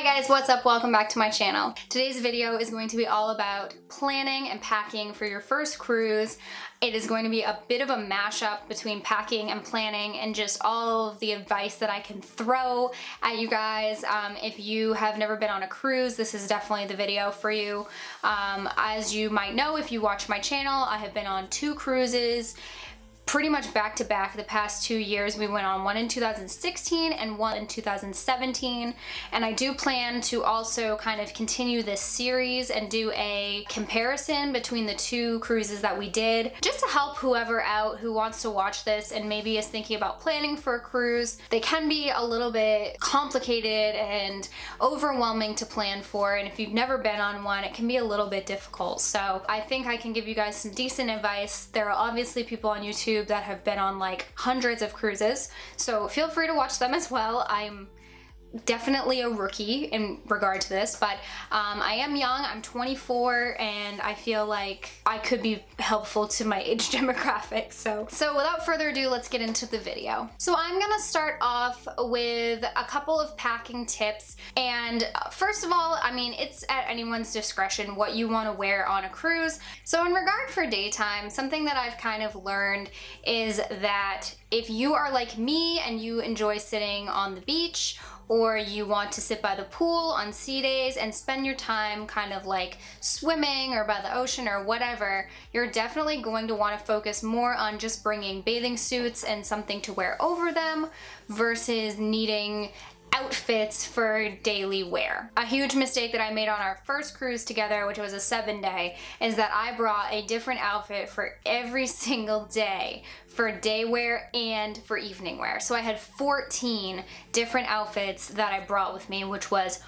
Hi guys, what's up? Welcome back to my channel. Today's video is going to be all about planning and packing for your first cruise. It is going to be a bit of a mashup between packing and planning and just all of the advice that I can throw at you guys. If you have never been on a cruise, this is definitely the video for you. As you might know, if you watch my channel, I have been on 2 cruises pretty much back to back the past 2 years. We went on one in 2016 and one in 2017, and I do plan to also kind of continue this series and do a comparison between the 2 cruises that we did, just to help whoever out who wants to watch this and maybe is thinking about planning for a cruise. They can be a little bit complicated and overwhelming to plan for, and if you've never been on one, it can be a little bit difficult. So I think I can give you guys some decent advice. There are obviously people on YouTube that have been on like hundreds of cruises, so feel free to watch them as well. I'm definitely a rookie in regard to this, but I am young. I'm 24 and I feel like I could be helpful to my age demographic. So without further ado, let's get into the video. So I'm gonna start off with a couple of packing tips, and first of all, I mean, it's at anyone's discretion what you want to wear on a cruise. So in regard for daytime, something that I've kind of learned is that if you are like me and you enjoy sitting on the beach, or you want to sit by the pool on sea days and spend your time kind of like swimming or by the ocean or whatever, you're definitely going to want to focus more on just bringing bathing suits and something to wear over them versus needing outfits for daily wear. A huge mistake that I made on our first cruise together, which was a 7-day, is that I brought a different outfit for every single day, for day wear and for evening wear. So I had 14 different outfits that I brought with me, which was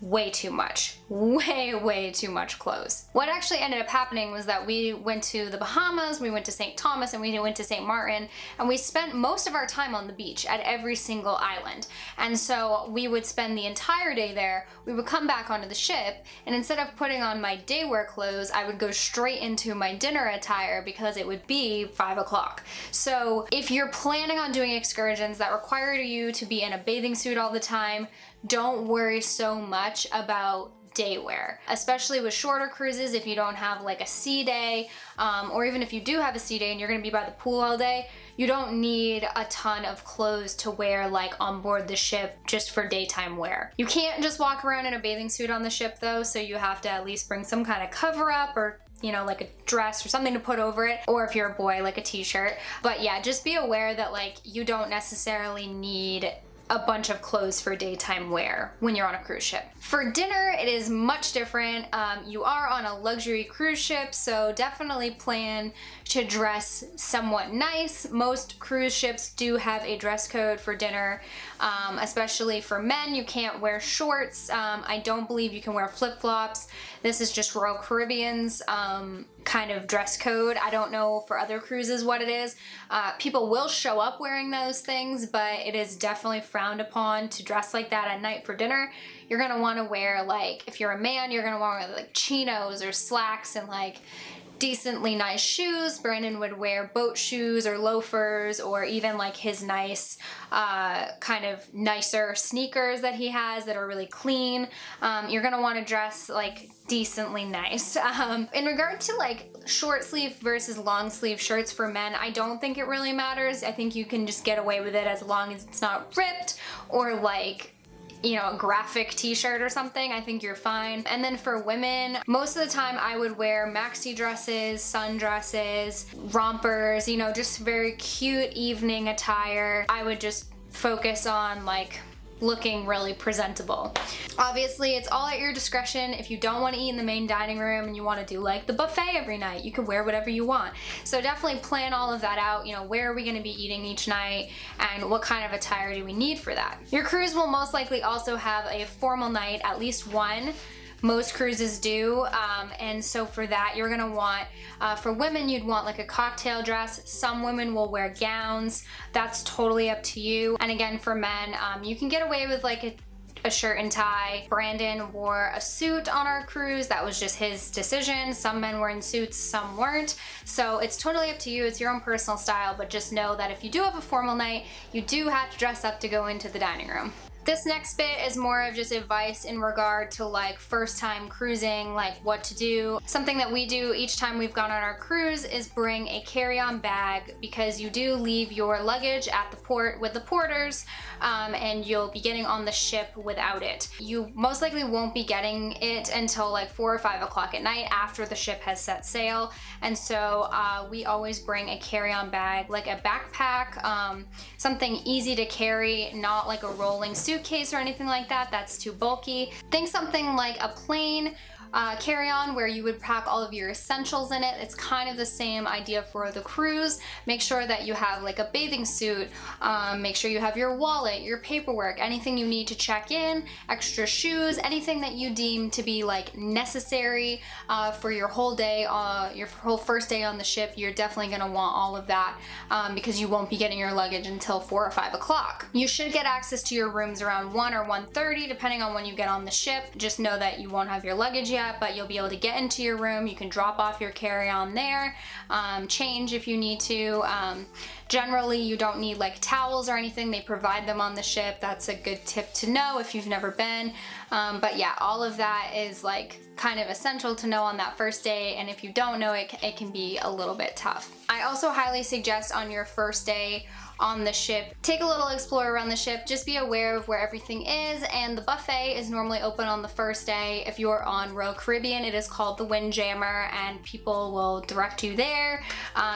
way too much. Way too much clothes. What actually ended up happening was that we went to the Bahamas, we went to St. Thomas, and we went to St. Martin, and we spent most of our time on the beach at every single island. And so we would spend the entire day there, we would come back onto the ship, and instead of putting on my day wear clothes, I would go straight into my dinner attire because it would be 5 o'clock. So if you're planning on doing excursions that require you to be in a bathing suit all the time, don't worry so much about day wear, especially with shorter cruises. If you don't have like a sea day, or even if you do have a sea day and you're gonna be by the pool all day, you don't need a ton of clothes to wear like on board the ship just for daytime wear. You can't just walk around in a bathing suit on the ship though, so you have to at least bring some kind of cover up, or you know, like a dress or something to put over it, or if you're a boy, like a t-shirt. But yeah, just be aware that like you don't necessarily need a bunch of clothes for daytime wear when you're on a cruise ship. For dinner, it is much different. You are on a luxury cruise ship, so definitely plan to dress somewhat nice. Most cruise ships do have a dress code for dinner, especially for men. You can't wear shorts. I don't believe you can wear flip-flops. This is just Royal Caribbean's kind of dress code. I don't know for other cruises what it is. People will show up wearing those things, but it is definitely frowned upon to dress like that at night for dinner. You're gonna want to wear, like, if you're a man, you're gonna want to wear like chinos or slacks and like decently nice shoes. Brandon would wear boat shoes or loafers, or even like his nice kind of nicer sneakers that he has that are really clean. You're gonna want to dress like decently nice. In regard to like short sleeve versus long sleeve shirts for men, I don't think it really matters. I think you can just get away with it as long as it's not ripped or like, you know, a graphic t-shirt or something. I think you're fine. And then for women, most of the time I would wear maxi dresses, sundresses, rompers, you know, just very cute evening attire. I would just focus on like looking really presentable. Obviously, it's all at your discretion. If you don't want to eat in the main dining room and you want to do like the buffet every night, you can wear whatever you want. So definitely plan all of that out. You know, where are we going to be eating each night and what kind of attire do we need for that? Your cruise will most likely also have a formal night, at least one. Most cruises do, and so for that you're gonna want, for women you'd want like a cocktail dress. Some women will wear gowns. That's totally up to you. And again, for men, you can get away with like a shirt and tie. Brandon wore a suit on our cruise. That was just his decision. Some men were in suits, some weren't. So it's totally up to you. It's your own personal style, but just know that if you do have a formal night, you do have to dress up to go into the dining room. This next bit is more of just advice in regard to like first time cruising, like what to do. Something that we do each time we've gone on our cruise is bring a carry-on bag, because you do leave your luggage at the port with the porters, and you'll be getting on the ship without it. You most likely won't be getting it until like 4 or 5 o'clock at night after the ship has set sail. And so we always bring a carry-on bag, like a backpack, something easy to carry, not like a rolling suitcase or anything like that. That's too bulky. Think something like a plain carry-on where you would pack all of your essentials in it. It's kind of the same idea for the cruise. Make sure that you have like a bathing suit, make sure you have your wallet, your paperwork, anything you need to check in, extra shoes, anything that you deem to be like necessary for your whole day, your whole first day on the ship. You're definitely gonna want all of that because you won't be getting your luggage until 4 or 5 o'clock. You should get access to your rooms around 1 or 1:30 depending on when you get on the ship. Just know that you won't have your luggage yet, but you'll be able to get into your room. You can drop off your carry-on there, change if you need to. Generally, you don't need like towels or anything. They provide them on the ship. That's a good tip to know if you've never been. But yeah, all of that is like kind of essential to know on that first day, and if you don't know it, it can be a little bit tough. I also highly suggest on your first day on the ship, take a little explore around the ship. Just be aware of where everything is, and the buffet is normally open on the first day. If you're on Royal Caribbean, it is called the Windjammer, and people will direct you there.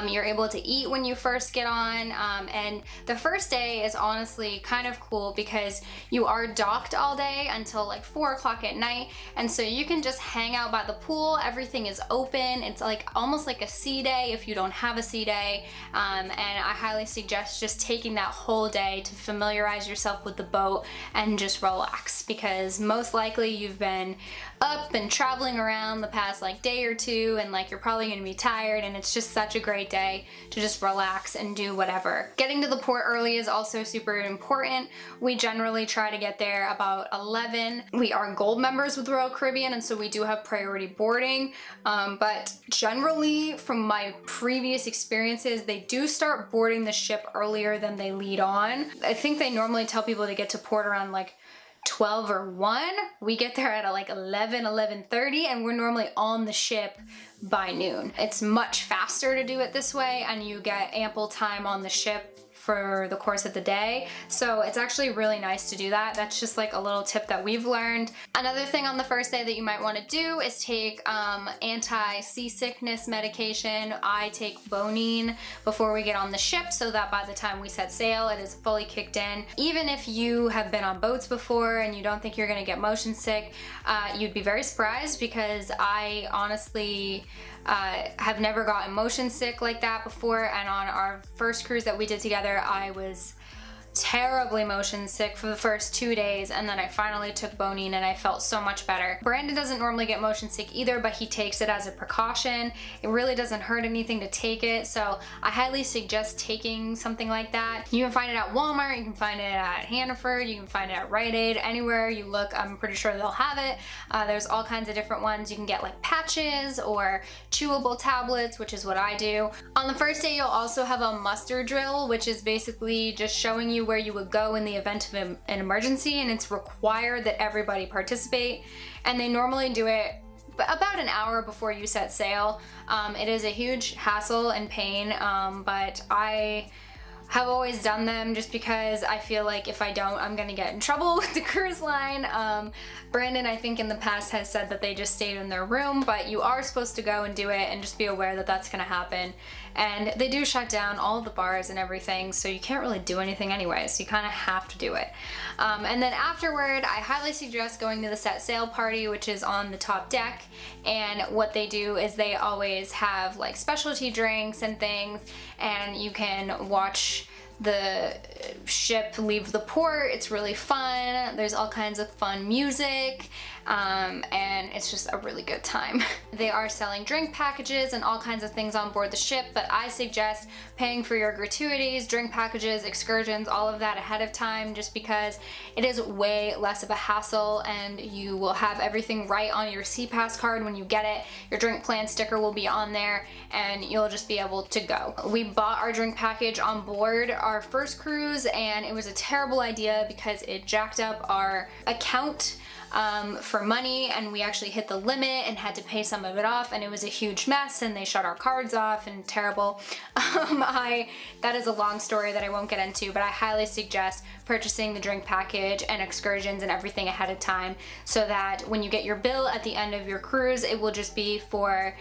You're able to eat when you first get on, and the first day is honestly kind of cool because you are docked all day until like 4 o'clock at night, and so you can just hang out by the pool. Everything is open. It's like almost like a sea day if you don't have a sea day, and I highly suggest just taking that whole day to familiarize yourself with the boat and just relax, because most likely you've been up and traveling around the past like day or two, and like you're probably gonna be tired, and it's just such a great day to just relax and do whatever. Getting to the port early is also super important. We generally try to get there about 11. We are gold members with Royal Caribbean, and so we do have priority boarding, but generally from my previous experiences, they do start boarding the ship earlier than they lead on. I think they normally tell people to get to port around like 12 or 1. We get there at like 11, 11:30, and we're normally on the ship by noon. It's much faster to do it this way, and you get ample time on the ship for the course of the day. So it's actually really nice to do that. That's just like a little tip that we've learned. Another thing on the first day that you might want to do is take anti-seasickness medication. I take Bonine before we get on the ship so that by the time we set sail, it is fully kicked in. Even if you have been on boats before and you don't think you're gonna get motion sick, you'd be very surprised, because I honestly have never gotten motion sick like that before, and on our first cruise that we did together, I was terribly motion sick for the first 2 days, and then I finally took Bonine and I felt so much better. Brandon doesn't normally get motion sick either, but he takes it as a precaution. It really doesn't hurt anything to take it, so I highly suggest taking something like that. You can find it at Walmart, you can find it at Hannaford, you can find it at Rite Aid. Anywhere you look, I'm pretty sure they'll have it. There's all kinds of different ones. You can get like patches or chewable tablets, which is what I do. On the first day, you'll also have a muster drill, which is basically just showing you where you would go in the event of an emergency, and it's required that everybody participate, and they normally do it about an hour before you set sail. It is a huge hassle and pain, but I have always done them just because I feel like if I don't, I'm gonna get in trouble with the cruise line. Brandon, I think in the past, has said that they just stayed in their room, but you are supposed to go and do it, and just be aware that that's gonna happen. And they do shut down all of the bars and everything, so you can't really do anything anyway, so you kind of have to do it. And then afterward, I highly suggest going to the set sail party, which is on the top deck, and what they do is they always have like specialty drinks and things, and you can watch the ship leave the port. It's really fun. There's all kinds of fun music, and it's just a really good time. they are selling drink packages and all kinds of things on board the ship, but I suggest paying for your gratuities, drink packages, excursions, all of that ahead of time, just because it is way less of a hassle and you will have everything right on your SeaPass card when you get it. Your drink plan sticker will be on there and you'll just be able to go. We bought our drink package on board our first cruise and it was a terrible idea because it jacked up our account for money, and we actually hit the limit and had to pay some of it off, and it was a huge mess and they shut our cards off and terrible. That is a long story that I won't get into, but I highly suggest purchasing the drink package and excursions and everything ahead of time so that when you get your bill at the end of your cruise, it will just be for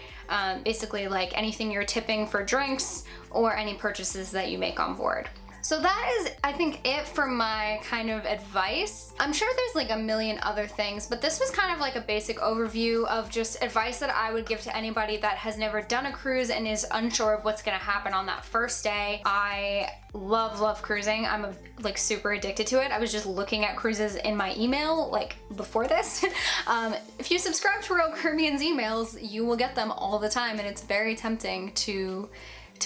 basically like anything you're tipping for drinks or any purchases that you make on board. So that is, I think, it for my kind of advice. I'm sure there's like a million other things, but this was kind of like a basic overview of just advice that I would give to anybody that has never done a cruise and is unsure of what's gonna happen on that first day. I love cruising. I'm like super addicted to it. I was just looking at cruises in my email like before this. If you subscribe to Royal Caribbean's emails, you will get them all the time, and it's very tempting to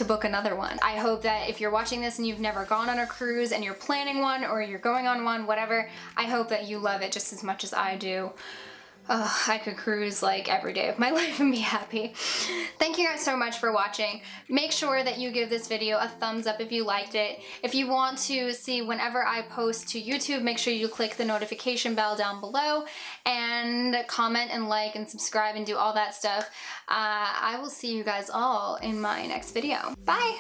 book another one. I hope that if you're watching this and you've never gone on a cruise and you're planning one or you're going on one, whatever, I hope that you love it just as much as I do. I could cruise like every day of my life and be happy. Thank you guys so much for watching. Make sure that you give this video a thumbs up if you liked it. If you want to see whenever I post to YouTube, make sure you click the notification bell down below and comment and like and subscribe and do all that stuff. I will see you guys all in my next video. Bye!